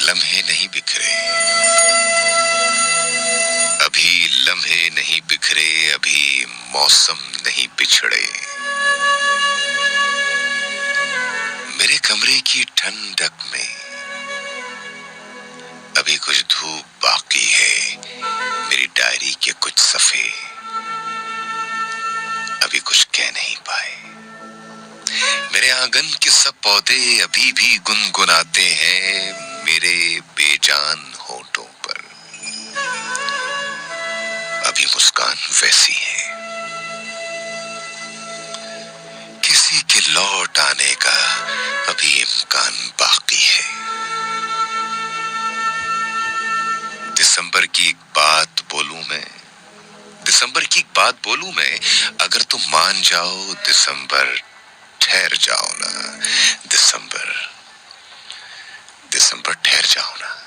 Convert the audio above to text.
لمحے نہیں بکھرے، ابھی لمحے نہیں بکھرے، ابھی موسم نہیں بچھڑے، میرے کمرے کی ٹھنڈک میں ابھی کچھ دھوپ باقی ہے، میری ڈائری کے کچھ صفحے ابھی کچھ کہہ نہیں پائے، میرے آنگن کے سب پودے ابھی بھی گنگناتے ہیں میرے بے جان ہونٹوں پر، ابھی مسکان ویسی ہے، کسی کے لوٹ آنے کا ابھی امکان باقی ہے۔ دسمبر کی ایک بات بولوں میں، اگر تم مان جاؤ دسمبر، ٹھہر جاؤ نا دسمبر ٹھہر جاؤ نا۔